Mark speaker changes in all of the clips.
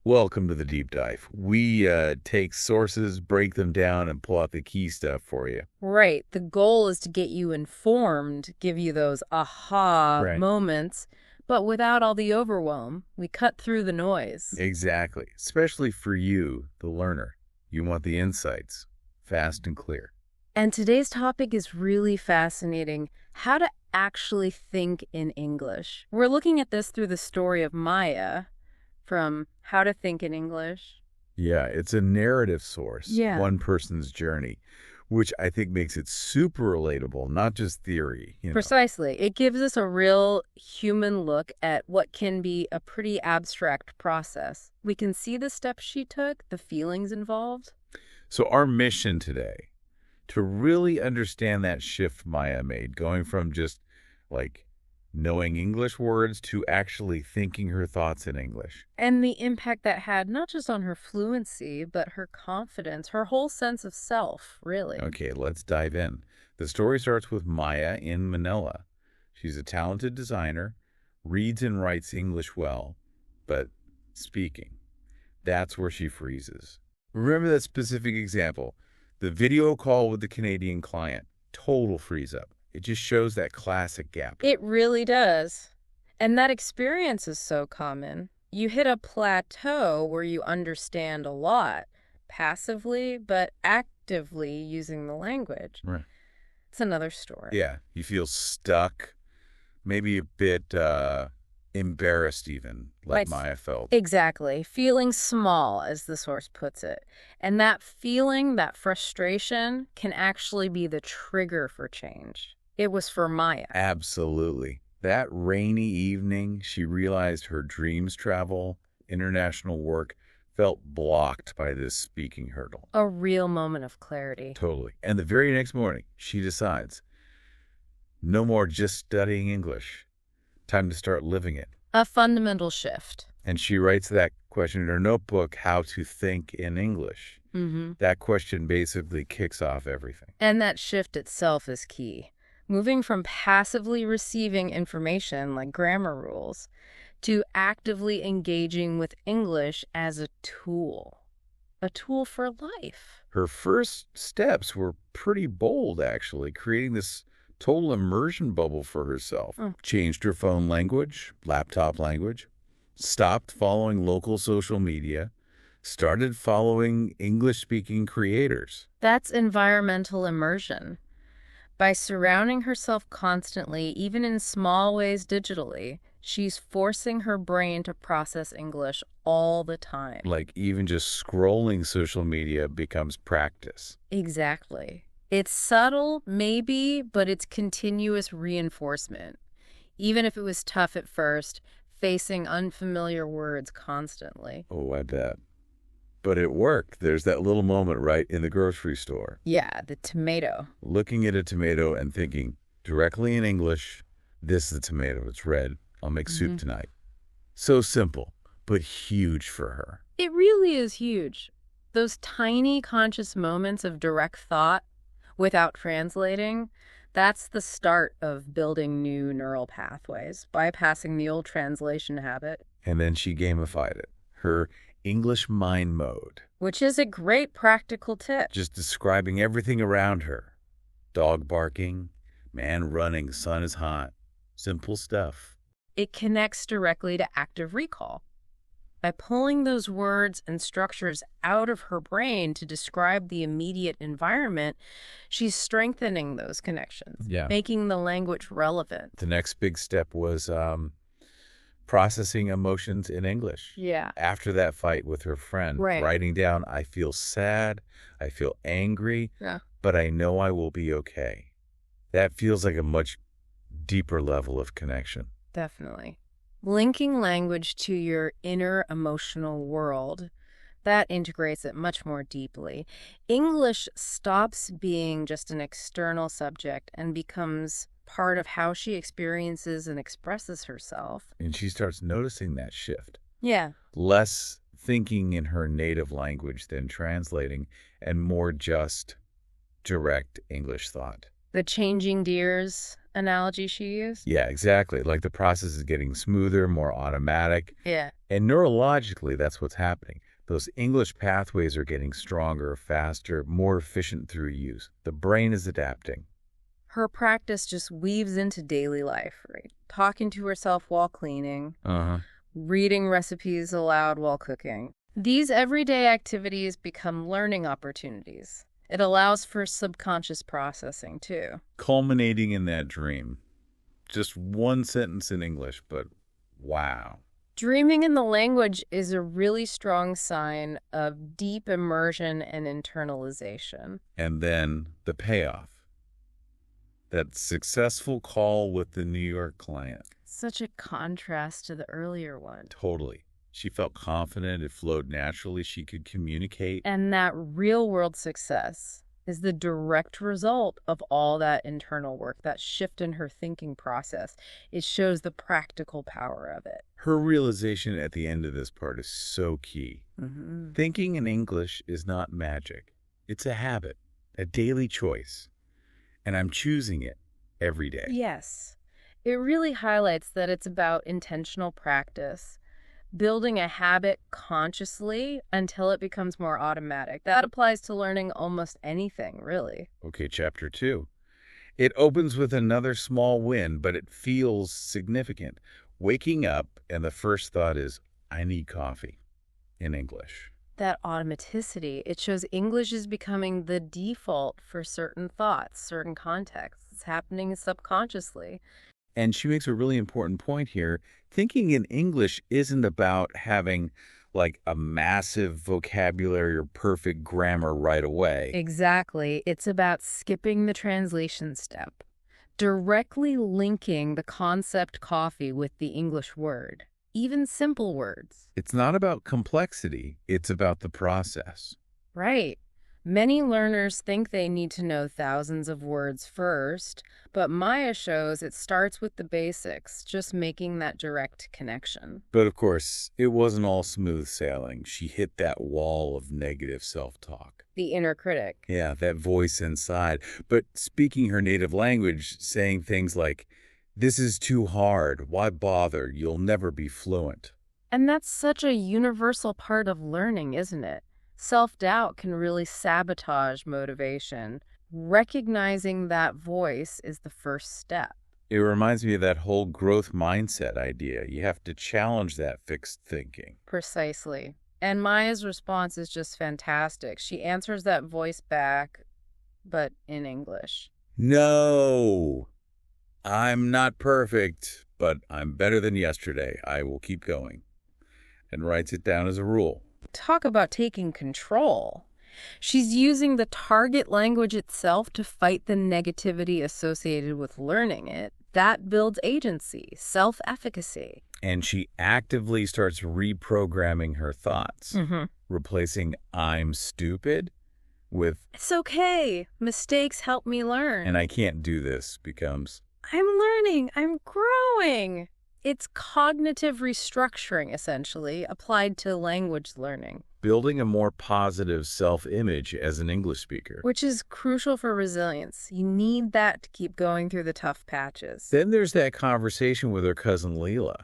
Speaker 1: Welcome to the deep dive. We take sources, break them down, and pull out the key stuff for you.
Speaker 2: Right. The goal is to get you informed, give you those aha
Speaker 1: Right.
Speaker 2: moments, but without all the overwhelm. We cut through the noise.
Speaker 1: Exactly. Especially for you, the learner. You want the insights, fast and clear.
Speaker 2: And today's topic is really fascinating, how to actually think in English. We're looking at this through the story of Maya, from How to Think in English.
Speaker 1: Yeah, it's a narrative source,
Speaker 2: Yeah.
Speaker 1: one person's journey, which I think makes it super relatable, not just theory.
Speaker 2: Precisely. It gives us a real human look at what can be a pretty abstract process. We can see the steps she took, the feelings involved.
Speaker 1: So our mission today, to really understand that shift Maya made, going from just like knowing English words to actually thinking her thoughts in English.
Speaker 2: And the impact that had not just on her fluency, but her confidence, her whole sense of self, really.
Speaker 1: Okay, let's dive in. The story starts with Maya in Manila. She's a talented designer, reads and writes English well, but speaking, that's where she freezes. Remember that specific example, the video call with the Canadian client, total freeze up. It just shows that classic gap.
Speaker 2: It really does. And that experience is so common. You hit a plateau where you understand a lot, passively, but actively using the language.
Speaker 1: Right.
Speaker 2: It's another story.
Speaker 1: Yeah, you feel stuck, maybe a bit embarrassed even, like
Speaker 2: Right.
Speaker 1: Maya felt.
Speaker 2: Exactly. Feeling small, as the source puts it. And that feeling, that frustration, can actually be the trigger for change. It was for Maya.
Speaker 1: Absolutely. That rainy evening, she realized her dreams travel, international work, felt blocked by this speaking hurdle.
Speaker 2: A real moment of clarity.
Speaker 1: Totally. And the very next morning, she decides, no more just studying English. Time to start living it.
Speaker 2: A fundamental shift.
Speaker 1: And she writes that question in her notebook, How to Think in English. That question basically kicks off everything.
Speaker 2: And that shift itself is key. Moving from passively receiving information like grammar rules to actively engaging with English as a tool for life.
Speaker 1: Her first steps were pretty bold, actually, creating this total immersion bubble for herself. Changed her phone language, laptop language, stopped following local social media, started following English-speaking creators.
Speaker 2: That's environmental immersion. By surrounding herself constantly, even in small ways digitally, she's forcing her brain to process English all the time.
Speaker 1: Like even just scrolling social media becomes practice.
Speaker 2: Exactly. It's subtle, maybe, but it's continuous reinforcement. Even if it was tough at first, facing unfamiliar words constantly.
Speaker 1: Oh, I bet. But it worked. There's that little moment, right, in the grocery store.
Speaker 2: Yeah, the tomato.
Speaker 1: Looking at a tomato and thinking directly in English, this is the tomato, it's red. I'll make soup tonight. So simple, but huge for her.
Speaker 2: It really is huge. Those tiny conscious moments of direct thought without translating, that's the start of building new neural pathways, bypassing the old translation habit.
Speaker 1: And then she gamified it. Her English mind mode.
Speaker 2: Which is a great practical tip.
Speaker 1: Just describing everything around her. Dog barking, man running, sun is hot. Simple stuff.
Speaker 2: It connects directly to active recall. By pulling those words and structures out of her brain to describe the immediate environment, she's strengthening those connections, making the language relevant.
Speaker 1: The next big step was processing emotions in English.
Speaker 2: Yeah.
Speaker 1: After that fight with her friend, writing down, I feel sad, I feel angry, but I know I will be okay. That feels like a much deeper level of connection.
Speaker 2: Definitely. Linking language to your inner emotional world, that integrates it much more deeply. English stops being just an external subject and becomes part of how she experiences and expresses herself.
Speaker 1: And she starts noticing that shift.
Speaker 2: Yeah.
Speaker 1: Less thinking in her native language than translating, and more just direct English thought.
Speaker 2: The changing gears, analogy she used?
Speaker 1: Yeah, exactly. Like the process is getting smoother, more automatic.
Speaker 2: Yeah.
Speaker 1: And neurologically, that's what's happening. Those English pathways are getting stronger, faster, more efficient through use. The brain is adapting.
Speaker 2: Her practice just weaves into daily life, right? Talking to herself while cleaning,
Speaker 1: Uh-huh.
Speaker 2: reading recipes aloud while cooking. These everyday activities become learning opportunities. It allows for subconscious processing, too.
Speaker 1: Culminating in that dream. Just one sentence in English, but wow.
Speaker 2: Dreaming in the language is a really strong sign of deep immersion and internalization.
Speaker 1: And then the payoff. That successful call with the New York client.
Speaker 2: Such a contrast to the earlier one.
Speaker 1: Totally. She felt confident. It flowed naturally. She could communicate.
Speaker 2: And that real-world success is the direct result of all that internal work, that shift in her thinking process. It shows the practical power of it.
Speaker 1: Her realization at the end of this part is so key.
Speaker 2: Mm-hmm.
Speaker 1: Thinking in English is not magic. It's a habit, a daily choice. And I'm choosing it every day.
Speaker 2: Yes. It really highlights that it's about intentional practice, building a habit consciously until it becomes more automatic. That applies to learning almost anything, really.
Speaker 1: Okay, chapter 2. It opens with another small win, but it feels significant. Waking up, and the first thought is, I need coffee, in English.
Speaker 2: That automaticity, it shows English is becoming the default for certain thoughts, certain contexts. It's happening subconsciously.
Speaker 1: And she makes a really important point here. Thinking in English isn't about having like a massive vocabulary or perfect grammar right away.
Speaker 2: Exactly. It's about skipping the translation step, directly linking the concept coffee with the English word, even simple words.
Speaker 1: It's not about complexity. It's about the process.
Speaker 2: Right. Many learners think they need to know thousands of words first, but Maya shows it starts with the basics, just making that direct connection.
Speaker 1: But of course, it wasn't all smooth sailing. She hit that wall of negative self-talk.
Speaker 2: The inner critic.
Speaker 1: Yeah, that voice inside. But speaking her native language, saying things like, this is too hard. Why bother? You'll never be fluent.
Speaker 2: And that's such a universal part of learning, isn't it? Self-doubt can really sabotage motivation. Recognizing that voice is the first step.
Speaker 1: It reminds me of that whole growth mindset idea. You have to challenge that fixed thinking.
Speaker 2: Precisely. And Maya's response is just fantastic. She answers that voice back, but in English.
Speaker 1: No, I'm not perfect, but I'm better than yesterday. I will keep going. And writes it down as a rule.
Speaker 2: Talk about taking control. She's using the target language itself to fight the negativity associated with learning it. That builds agency, self-efficacy.
Speaker 1: And she actively starts reprogramming her thoughts, replacing I'm stupid with
Speaker 2: It's okay. Mistakes help me learn.
Speaker 1: and I can't do this becomes
Speaker 2: I'm learning. I'm growing. It's cognitive restructuring, essentially, applied to language learning.
Speaker 1: building a more positive self-image as an English speaker.
Speaker 2: Which is crucial for resilience. You need that to keep going through the tough patches.
Speaker 1: Then there's that conversation with her cousin Leela.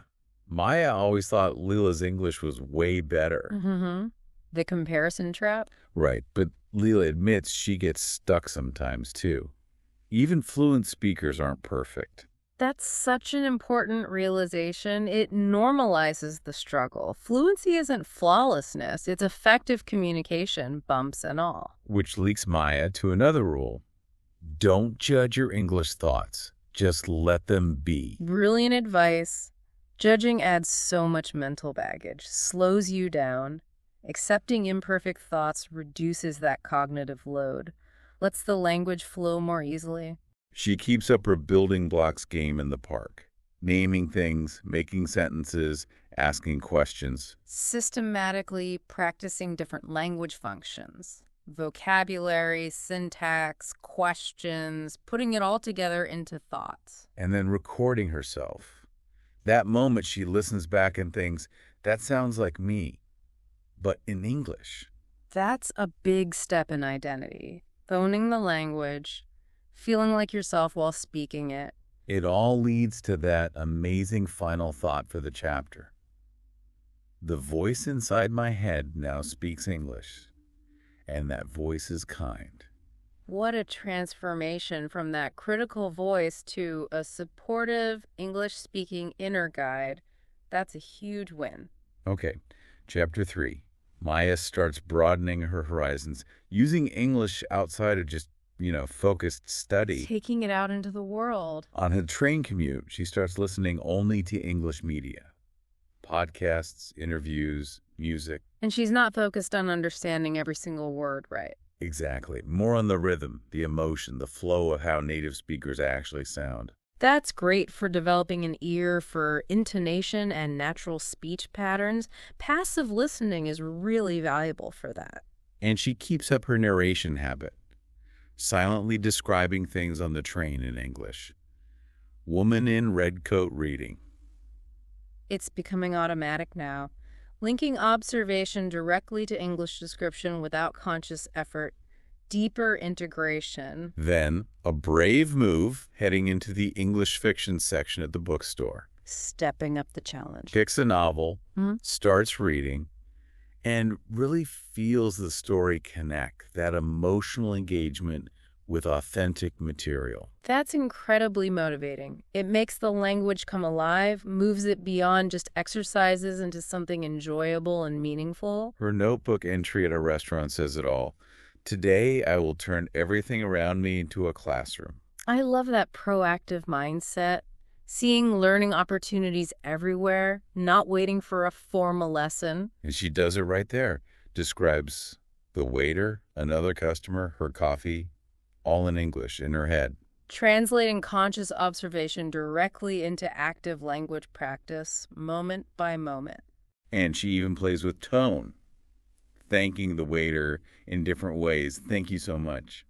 Speaker 1: Maya always thought Leela's English was way better.
Speaker 2: The comparison trap?
Speaker 1: Right, but Leela admits she gets stuck sometimes too. Even fluent speakers aren't perfect.
Speaker 2: That's such an important realization. It normalizes the struggle. Fluency isn't flawlessness. It's effective communication, bumps and all.
Speaker 1: Which leads Maya to another rule. Don't judge your English thoughts. Just let them be.
Speaker 2: Brilliant advice. Judging adds so much mental baggage, slows you down. Accepting imperfect thoughts reduces that cognitive load, lets the language flow more easily.
Speaker 1: She keeps up her building blocks game in the park. Naming things, making sentences, asking questions.
Speaker 2: Systematically practicing different language functions. Vocabulary, syntax, questions, putting it all together into thoughts.
Speaker 1: And then recording herself. That moment she listens back and thinks, that sounds like me, but in English.
Speaker 2: That's a big step in identity. Owning the language, feeling like yourself while speaking it.
Speaker 1: It all leads to that amazing final thought for the chapter. The voice inside my head now speaks English, and that voice is kind.
Speaker 2: What a transformation from that critical voice to a supportive, English-speaking inner guide. That's a huge win.
Speaker 1: Okay, chapter 3. Maya starts broadening her horizons, using English outside of just, focused study.
Speaker 2: Taking it out into the world.
Speaker 1: On her train commute, she starts listening only to English media. Podcasts, interviews, music.
Speaker 2: And she's not focused on understanding every single word, right?
Speaker 1: Exactly. More on the rhythm, the emotion, the flow of how native speakers actually sound.
Speaker 2: That's great for developing an ear for intonation and natural speech patterns. Passive listening is really valuable for that.
Speaker 1: And she keeps up her narration habit, silently describing things on the train in English. Woman in red coat reading.
Speaker 2: It's becoming automatic now. Linking observation directly to English description without conscious effort. Deeper integration.
Speaker 1: Then, a brave move heading into the English fiction section at the bookstore.
Speaker 2: Stepping up the challenge.
Speaker 1: Picks a novel, starts reading, and really feels the story connect, that emotional engagement with authentic material.
Speaker 2: That's incredibly motivating. It makes the language come alive, moves it beyond just exercises into something enjoyable and meaningful.
Speaker 1: Her notebook entry at a restaurant says it all. Today, I will turn everything around me into a classroom.
Speaker 2: I love that proactive mindset. Seeing learning opportunities everywhere, not waiting for a formal lesson.
Speaker 1: And she does it right there. Describes the waiter, another customer, her coffee, all in English in her head.
Speaker 2: Translating conscious observation directly into active language practice, moment by moment.
Speaker 1: And she even plays with tone, thanking the waiter in different ways. Thank you so much.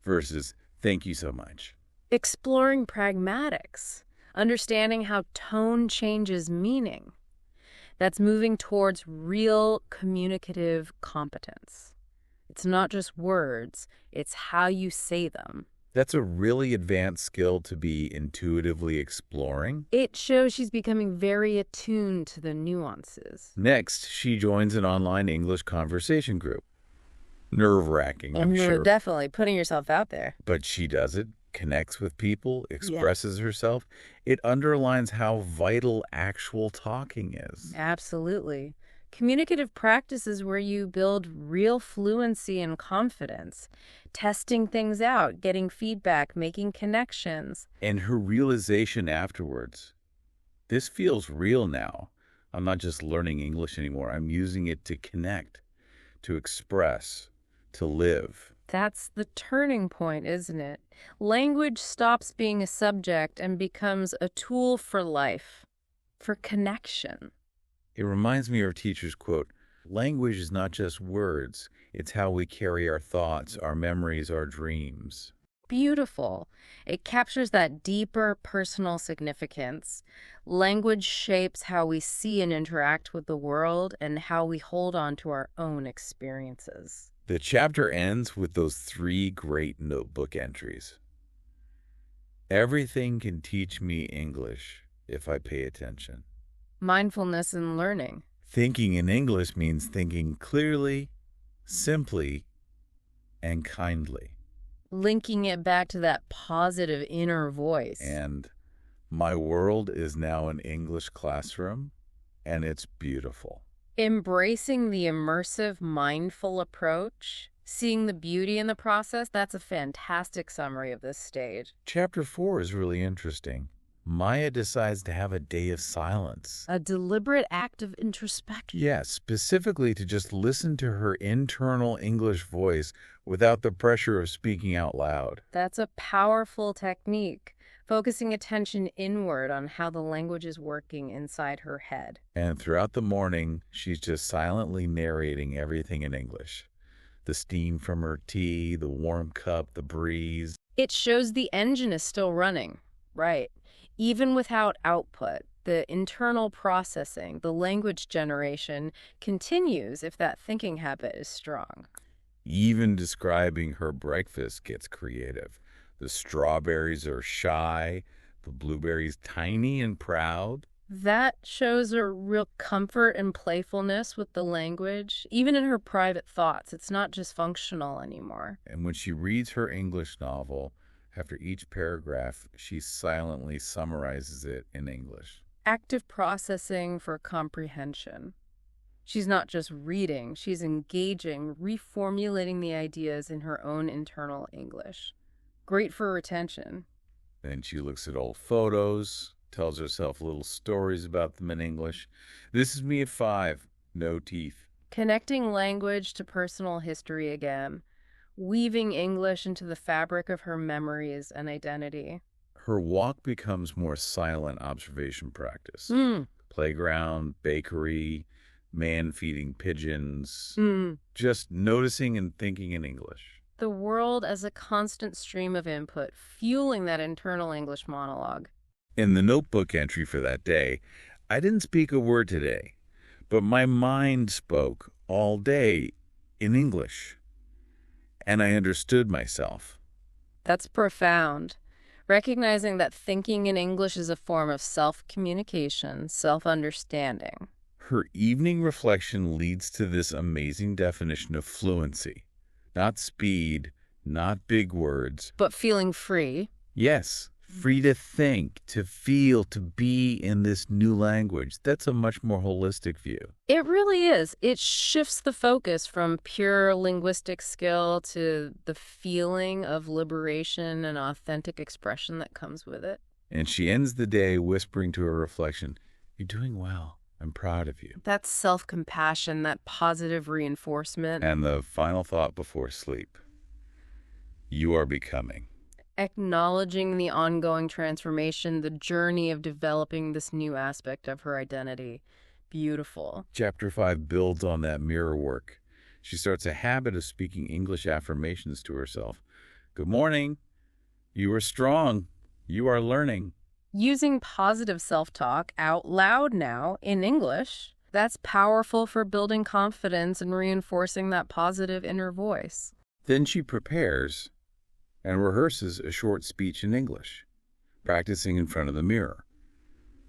Speaker 1: Versus thank you so much.
Speaker 2: Exploring pragmatics, understanding how tone changes meaning. That's moving towards real communicative competence. It's not just words, it's how you say them.
Speaker 1: That's a really advanced skill to be intuitively exploring.
Speaker 2: It shows she's becoming very attuned to the nuances.
Speaker 1: Next, she joins an online English conversation group. Nerve-wracking, I'm sure.
Speaker 2: Definitely putting yourself out there.
Speaker 1: But she does it, connects with people, expresses herself. It underlines how vital actual talking is.
Speaker 2: Absolutely. Communicative practice is where you build real fluency and confidence, testing things out, getting feedback, making connections.
Speaker 1: And her realization afterwards, this feels real now. I'm not just learning English anymore. I'm using it to connect, to express, to live.
Speaker 2: That's the turning point, isn't it? Language stops being a subject and becomes a tool for life, for connection.
Speaker 1: It reminds me of our teacher's quote, language is not just words, it's how we carry our thoughts, our memories, our dreams.
Speaker 2: Beautiful. It captures that deeper personal significance. Language shapes how we see and interact with the world and how we hold on to our own experiences.
Speaker 1: The chapter ends with those 3 great notebook entries. Everything can teach me English if I pay attention.
Speaker 2: Mindfulness and learning.
Speaker 1: Thinking in English means thinking clearly, simply, and kindly.
Speaker 2: Linking it back to that positive inner voice.
Speaker 1: And my world is now an English classroom, and it's beautiful.
Speaker 2: Embracing the immersive, mindful approach, seeing the beauty in the process, that's a fantastic summary of this stage.
Speaker 1: Chapter 4 is really interesting. Maya decides to have a day of silence.
Speaker 2: A deliberate act of introspection.
Speaker 1: Yes, specifically to just listen to her internal English voice without the pressure of speaking out loud.
Speaker 2: That's a powerful technique, focusing attention inward on how the language is working inside her head.
Speaker 1: And throughout the morning, she's just silently narrating everything in English. The steam from her tea, the warm cup, the breeze.
Speaker 2: It shows the engine is still running, right? Even without output, the internal processing, the language generation continues if that thinking habit is strong.
Speaker 1: Even describing her breakfast gets creative. The strawberries are shy, The blueberry's tiny and proud.
Speaker 2: That shows a real comfort and playfulness with the language. Even in her private thoughts, it's not just functional anymore.
Speaker 1: And when she reads her English novel, after each paragraph, she silently summarizes it in English.
Speaker 2: Active processing for comprehension. She's not just reading, she's engaging, reformulating the ideas in her own internal English. Great for retention.
Speaker 1: Then she looks at old photos, tells herself little stories about them in English. This is me at 5, no teeth.
Speaker 2: Connecting language to personal history again, weaving English into the fabric of her memories and identity.
Speaker 1: Her walk becomes more silent observation practice. Playground, bakery, man feeding pigeons. Just noticing and thinking in English.
Speaker 2: The world as a constant stream of input, fueling that internal English monologue.
Speaker 1: In the notebook entry for that day, I didn't speak a word today, but my mind spoke all day in English. And I understood myself.
Speaker 2: That's profound. Recognizing that thinking in English is a form of self-communication, self-understanding.
Speaker 1: Her evening reflection leads to this amazing definition of fluency. Not speed, not big words.
Speaker 2: But feeling free.
Speaker 1: Yes, free to think, to feel, to be in this new language. That's a much more holistic view.
Speaker 2: It really is. It shifts the focus from pure linguistic skill to the feeling of liberation and authentic expression that comes with it.
Speaker 1: And she ends the day whispering to her reflection, "You're doing well. I'm proud of you."
Speaker 2: That self-compassion, that positive reinforcement.
Speaker 1: And the final thought before sleep, "You are becoming."
Speaker 2: Acknowledging the ongoing transformation, the journey of developing this new aspect of her identity. Beautiful.
Speaker 1: Chapter 5 builds on that mirror work. She starts a habit of speaking English affirmations to herself. "Good morning. You are strong. You are learning."
Speaker 2: Using positive self-talk out loud now in English, that's powerful for building confidence and reinforcing that positive inner voice.
Speaker 1: Then she prepares and rehearses a short speech in English, practicing in front of the mirror,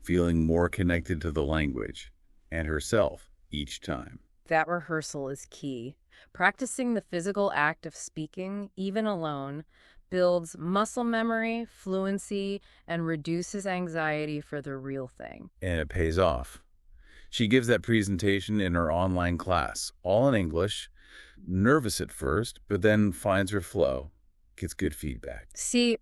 Speaker 1: feeling more connected to the language and herself each time.
Speaker 2: That rehearsal is key. Practicing the physical act of speaking, even alone, builds muscle memory, fluency, and reduces anxiety for the real thing.
Speaker 1: And it pays off. She gives that presentation in her online class, all in English, nervous at first, but then finds her flow, gets good feedback.
Speaker 2: See,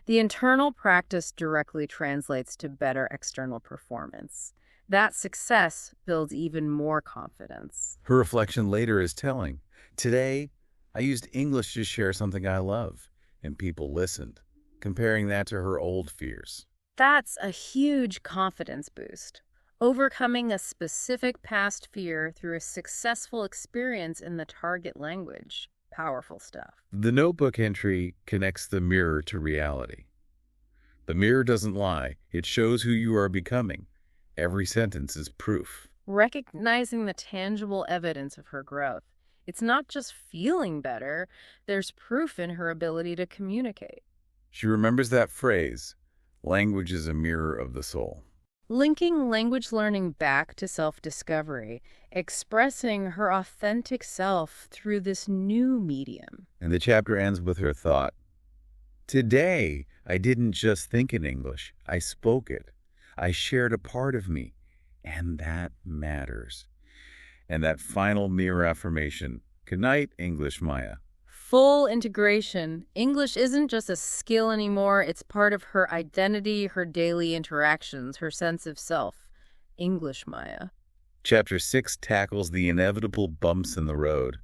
Speaker 2: the internal practice directly translates to better external performance. That success builds even more confidence.
Speaker 1: Her reflection later is telling, "Today, I used English to share something I love, and people listened," comparing that to her old fears.
Speaker 2: That's a huge confidence boost. Overcoming a specific past fear through a successful experience in the target language. Powerful stuff.
Speaker 1: The notebook entry connects the mirror to reality. The mirror doesn't lie. It shows who you are becoming. Every sentence is proof.
Speaker 2: Recognizing the tangible evidence of her growth. It's not just feeling better, there's proof in her ability to communicate.
Speaker 1: She remembers that phrase, "Language is a mirror of the soul."
Speaker 2: Linking language learning back to self-discovery, expressing her authentic self through this new medium.
Speaker 1: And the chapter ends with her thought, "Today, I didn't just think in English, I spoke it. I shared a part of me, and that matters." And that final mirror affirmation, "Good night, English Maya."
Speaker 2: Full integration. English isn't just a skill anymore, it's part of her identity, her daily interactions, her sense of self. English Maya.
Speaker 1: Chapter 6 tackles the inevitable bumps in the road.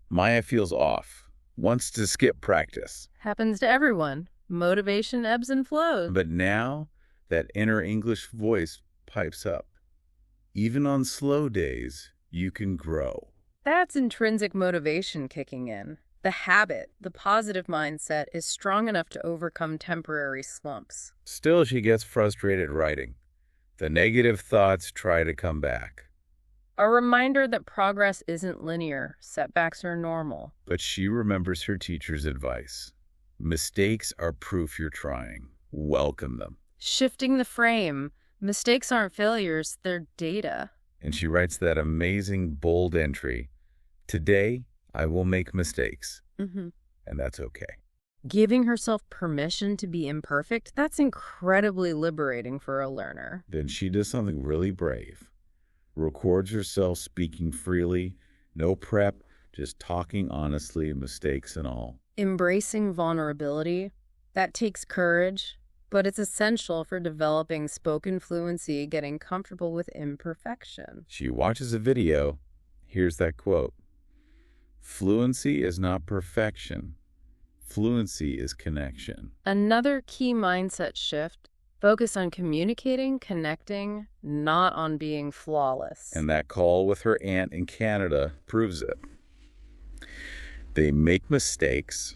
Speaker 1: Maya feels off, wants to skip practice.
Speaker 2: Happens to everyone. Motivation ebbs and flows.
Speaker 1: But now, that inner English voice pipes up. Even on slow days, you can grow.
Speaker 2: That's intrinsic motivation kicking in. The habit, the positive mindset, is strong enough to overcome temporary slumps.
Speaker 1: Still, she gets frustrated writing. The negative thoughts try to come back.
Speaker 2: A reminder that progress isn't linear. Setbacks are normal.
Speaker 1: But she remembers her teacher's advice. Mistakes are proof you're trying. Welcome them.
Speaker 2: Shifting the frame. Mistakes aren't failures, they're data.
Speaker 1: And she writes that amazing, bold entry, "Today, I will make mistakes,
Speaker 2: Mm-hmm.
Speaker 1: and that's okay."
Speaker 2: Giving herself permission to be imperfect, that's incredibly liberating for a learner.
Speaker 1: Then she does something really brave. Records herself speaking freely, no prep, just talking honestly, mistakes and all.
Speaker 2: Embracing vulnerability, that takes courage, but it's essential for developing spoken fluency, getting comfortable with imperfection.
Speaker 1: She watches a video. Here's that quote. "Fluency is not perfection. Fluency is connection."
Speaker 2: Another key mindset shift, focus on communicating, connecting, not on being flawless.
Speaker 1: And that call with her aunt in Canada proves it. They make mistakes,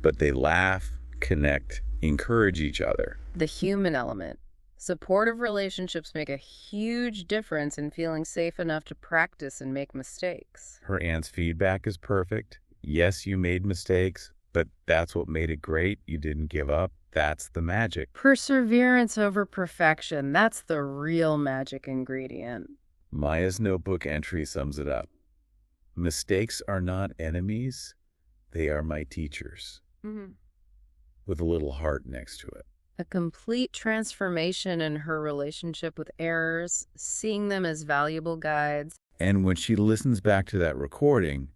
Speaker 1: but they laugh, connect, encourage each other.
Speaker 2: The human element. Supportive relationships make a huge difference in feeling safe enough to practice and make mistakes.
Speaker 1: Her aunt's feedback is perfect. Yes, you made mistakes, but that's what made it great. You didn't give up. That's the magic.
Speaker 2: Perseverance over perfection, that's the real magic ingredient.
Speaker 1: Maya's notebook entry sums it up. "Mistakes are not enemies. They are my teachers."
Speaker 2: Mm-hmm.
Speaker 1: With a little heart next to it.
Speaker 2: A complete transformation in her relationship with errors, seeing them as valuable guides.
Speaker 1: And when she listens back to that recording,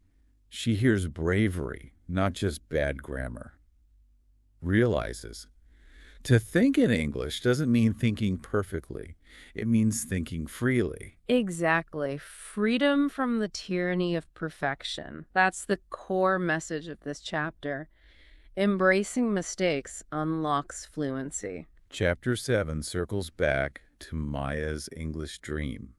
Speaker 1: she hears bravery, not just bad grammar. Realizes to think in English doesn't mean thinking perfectly. It means thinking freely.
Speaker 2: Exactly. Freedom from the tyranny of perfection. That's the core message of this chapter. Embracing mistakes unlocks fluency.
Speaker 1: Chapter 7 circles back to Maya's English dream,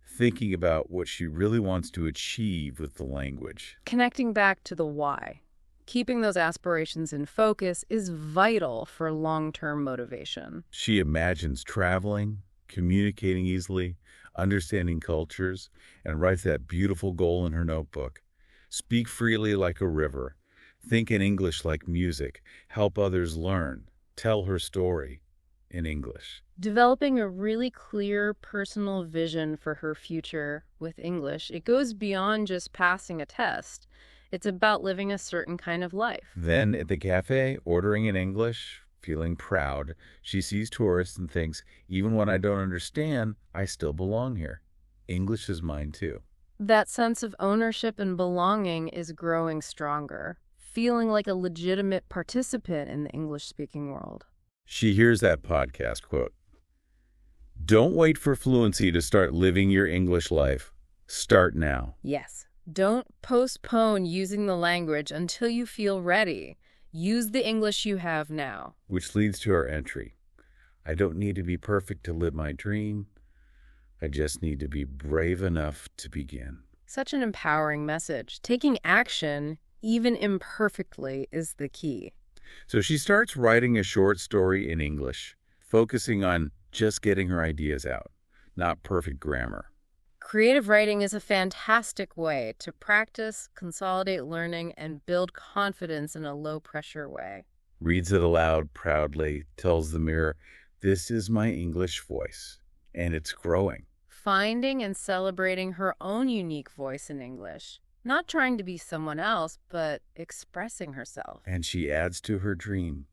Speaker 1: thinking about what she really wants to achieve with the language.
Speaker 2: Connecting back to the why. Keeping those aspirations in focus is vital for long-term motivation.
Speaker 1: She imagines traveling, communicating easily, understanding cultures, and writes that beautiful goal in her notebook. Speak freely like a river. Think in English like music. Help others learn. Tell her story in English.
Speaker 2: Developing a really clear personal vision for her future with English, it goes beyond just passing a test. It's about living a certain kind of life.
Speaker 1: Then at the cafe, ordering in English, feeling proud, she sees tourists and thinks, even when I don't understand, I still belong here. English is mine too.
Speaker 2: That sense of ownership and belonging is growing stronger, feeling like a legitimate participant in the English-speaking world.
Speaker 1: She hears that podcast quote. "Don't wait for fluency to start living your English life. Start now."
Speaker 2: Yes. Don't postpone using the language until you feel ready. Use the English you have now.
Speaker 1: Which leads to our entry. "I don't need to be perfect to live my dream. I just need to be brave enough to begin."
Speaker 2: Such an empowering message. Taking action, even imperfectly, is the key.
Speaker 1: So she starts writing a short story in English, focusing on just getting her ideas out, not perfect grammar.
Speaker 2: Creative writing is a fantastic way to practice, consolidate learning, and build confidence in a low-pressure way.
Speaker 1: Reads it aloud proudly, tells the mirror, "This is my English voice, and it's growing."
Speaker 2: Finding and celebrating her own unique voice in English. Not trying to be someone else, but expressing herself.
Speaker 1: And she adds to her dream,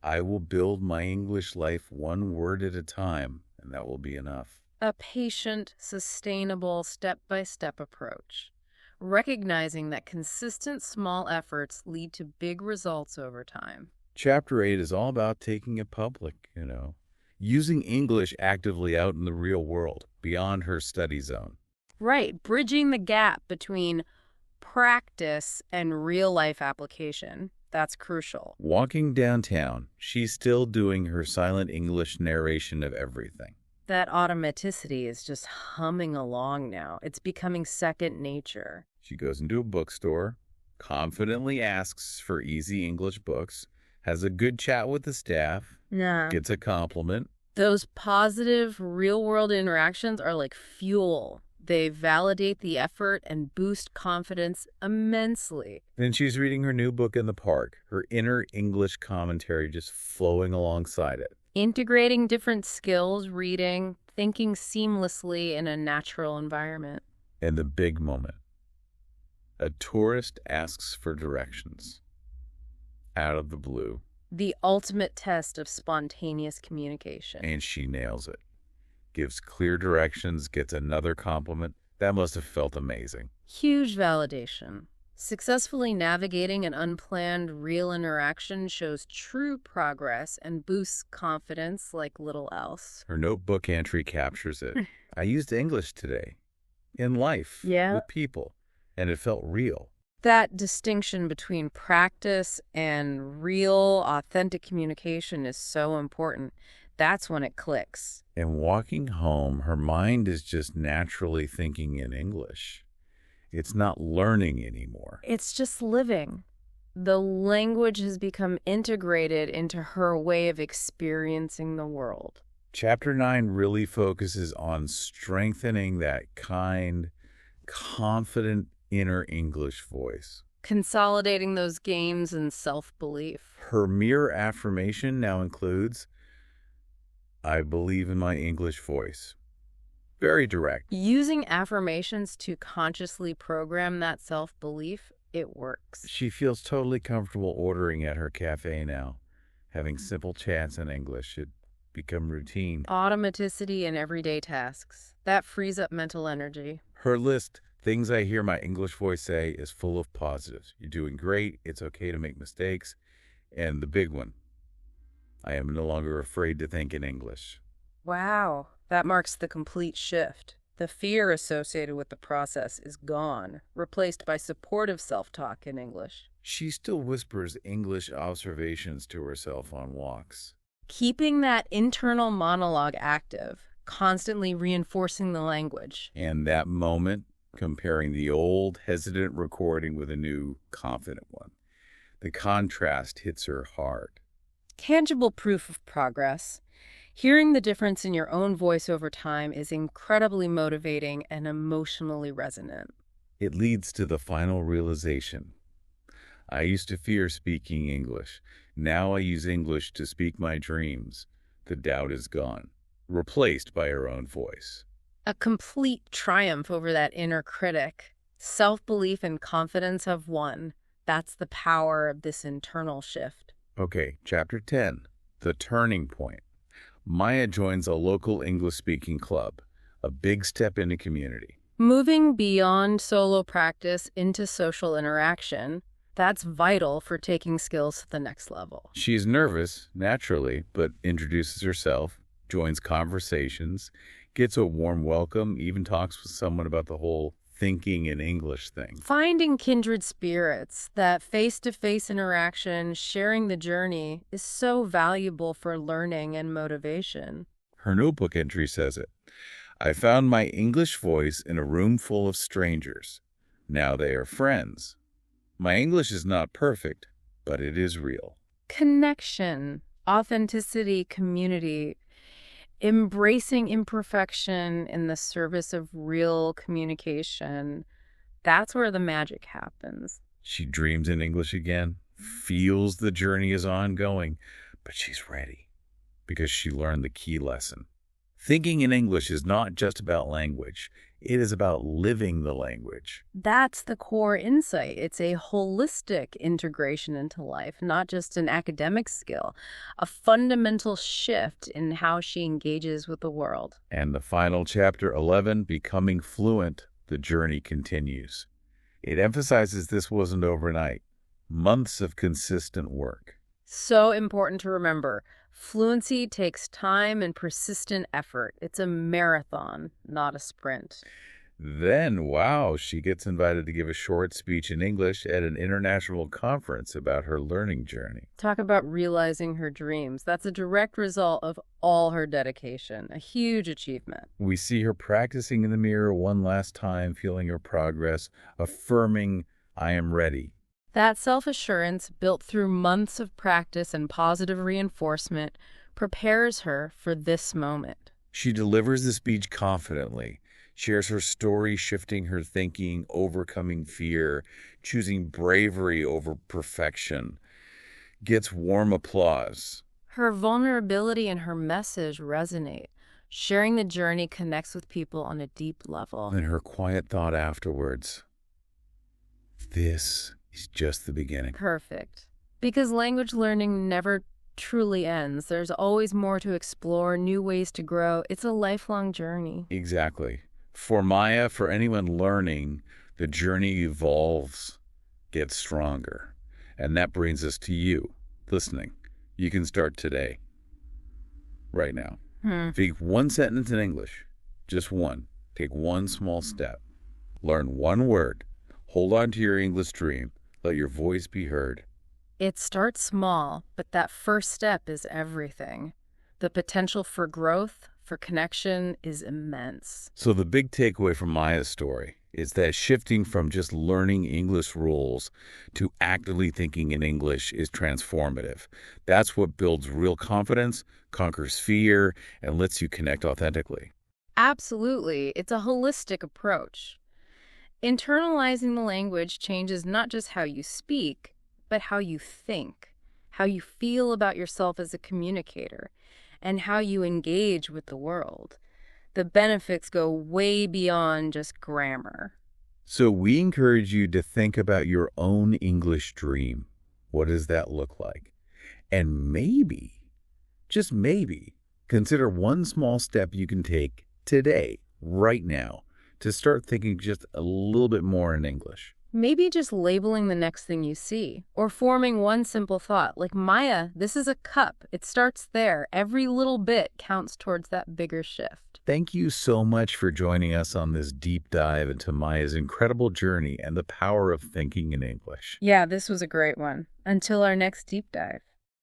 Speaker 1: "I will build my English life one word at a time, and that will be enough."
Speaker 2: A patient, sustainable, step-by-step approach. Recognizing that consistent small efforts lead to big results over time.
Speaker 1: Chapter 8 is all about taking it public, using English actively out in the real world, beyond her study zone.
Speaker 2: Right, bridging the gap between practice and real-life application. That's crucial.
Speaker 1: Walking downtown, she's still doing her silent English narration of everything.
Speaker 2: That automaticity is just humming along now. It's becoming second nature.
Speaker 1: She goes into a bookstore, confidently asks for easy English books, has a good chat with the staff, gets a compliment.
Speaker 2: Those positive, real-world interactions are like fuel. They validate the effort and boost confidence immensely.
Speaker 1: Then she's reading her new book in the park, her inner English commentary just flowing alongside it.
Speaker 2: Integrating different skills, reading, thinking seamlessly in a natural environment.
Speaker 1: And the big moment. A tourist asks for directions. Out of the blue.
Speaker 2: The ultimate test of spontaneous communication.
Speaker 1: And she nails it. Gives clear directions, gets another compliment. That must have felt amazing.
Speaker 2: Huge validation. Successfully navigating an unplanned real interaction shows true progress and boosts confidence like little else.
Speaker 1: Her notebook entry captures it. I used English today. In life.
Speaker 2: Yeah.
Speaker 1: With people. And it felt real.
Speaker 2: That distinction between practice and real, authentic communication is so important. That's when it clicks.
Speaker 1: And walking home, her mind is just naturally thinking in English. It's not learning anymore.
Speaker 2: It's just living. The language has become integrated into her way of experiencing the world.
Speaker 1: Chapter 9 really focuses on strengthening that kind, confident inner English voice.
Speaker 2: Consolidating those gains and self-belief.
Speaker 1: Her mirror affirmation now includes, I believe in my English voice. Very direct.
Speaker 2: Using affirmations to consciously program that self-belief, it works.
Speaker 1: She feels totally comfortable ordering at her cafe now. Having simple chats in English should become routine.
Speaker 2: Automaticity in everyday tasks. That frees up mental energy.
Speaker 1: Her list, things I hear my English voice say, is full of positives. You're doing great. It's okay to make mistakes. And the big one, I am no longer afraid to think in English.
Speaker 2: Wow, that marks the complete shift. The fear associated with the process is gone, replaced by supportive self-talk in English.
Speaker 1: She still whispers English observations to herself on walks.
Speaker 2: Keeping that internal monologue active, constantly reinforcing the language.
Speaker 1: And that moment, comparing the old, hesitant recording with a new, confident one. The contrast hits her hard.
Speaker 2: Tangible proof of progress. Hearing the difference in your own voice over time is incredibly motivating and emotionally resonant.
Speaker 1: It leads to the final realization. I used to fear speaking English. Now I use English to speak my dreams. The doubt is gone, replaced by her own voice.
Speaker 2: A complete triumph over that inner critic. Self-belief and confidence have won. That's the power of this internal shift.
Speaker 1: Okay, Chapter 10, The Turning Point. Maya joins a local English-speaking club, a big step into community.
Speaker 2: Moving beyond solo practice into social interaction, that's vital for taking skills to the next level.
Speaker 1: She's nervous, naturally, but introduces herself, joins conversations, gets a warm welcome, even talks with someone about the whole thinking in English thing.
Speaker 2: Finding kindred spirits, that face-to-face interaction, sharing the journey, is so valuable for learning and motivation.
Speaker 1: Her notebook entry says it. I found my English voice in a room full of strangers. Now they are friends. My English is not perfect, but it is real.
Speaker 2: Connection, authenticity, community. Embracing imperfection in the service of real communication, that's where the magic happens.
Speaker 1: She dreams in English again, feels the journey is ongoing, but she's ready because she learned the key lesson. Thinking in English is not just about language. It is about living the language.
Speaker 2: That's the core insight. It's a holistic integration into life, not just an academic skill, a fundamental shift in how she engages with the world.
Speaker 1: And the final chapter 11, Becoming Fluent, the journey continues. It emphasizes this wasn't overnight. Months of consistent work.
Speaker 2: So important to remember. Fluency takes time and persistent effort. It's a marathon, not a sprint.
Speaker 1: Then, wow, she gets invited to give a short speech in English at an international conference about her learning journey.
Speaker 2: Talk about realizing her dreams. That's a direct result of all her dedication, a huge achievement.
Speaker 1: We see her practicing in the mirror one last time, feeling her progress, affirming, I am ready.
Speaker 2: That self-assurance, built through months of practice and positive reinforcement, prepares her for this moment.
Speaker 1: She delivers the speech confidently, shares her story, shifting her thinking, overcoming fear, choosing bravery over perfection, gets warm applause.
Speaker 2: Her vulnerability and her message resonate. Sharing the journey connects with people on a deep level.
Speaker 1: And her quiet thought afterwards, this is just the beginning.
Speaker 2: Perfect. Because language learning never truly ends. There's always more to explore, new ways to grow. It's a lifelong journey.
Speaker 1: Exactly. For Maya, for anyone learning, the journey evolves, gets stronger. And that brings us to you, listening. You can start today, right now. Speak one sentence in English, just one. Take one small step. Learn one word. Hold on to your English dream. Let your voice be heard.
Speaker 2: It starts small, but that first step is everything. The potential for growth, for connection, is immense.
Speaker 1: So the big takeaway from Maya's story is that shifting from just learning English rules to actively thinking in English is transformative. That's what builds real confidence, conquers fear, and lets you connect authentically.
Speaker 2: Absolutely. It's a holistic approach. Internalizing the language changes not just how you speak, but how you think, how you feel about yourself as a communicator, and how you engage with the world. The benefits go way beyond just grammar.
Speaker 1: So we encourage you to think about your own English dream. What does that look like? And maybe, just maybe, consider one small step you can take today, right now, to start thinking just a little bit more in English.
Speaker 2: Maybe just labeling the next thing you see, or forming one simple thought, like, Maya, this is a cup. It starts there. Every little bit counts towards that bigger shift.
Speaker 1: Thank you so much for joining us on this deep dive into Maya's incredible journey and the power of thinking in English.
Speaker 2: Yeah, this was a great one. Until our next deep dive.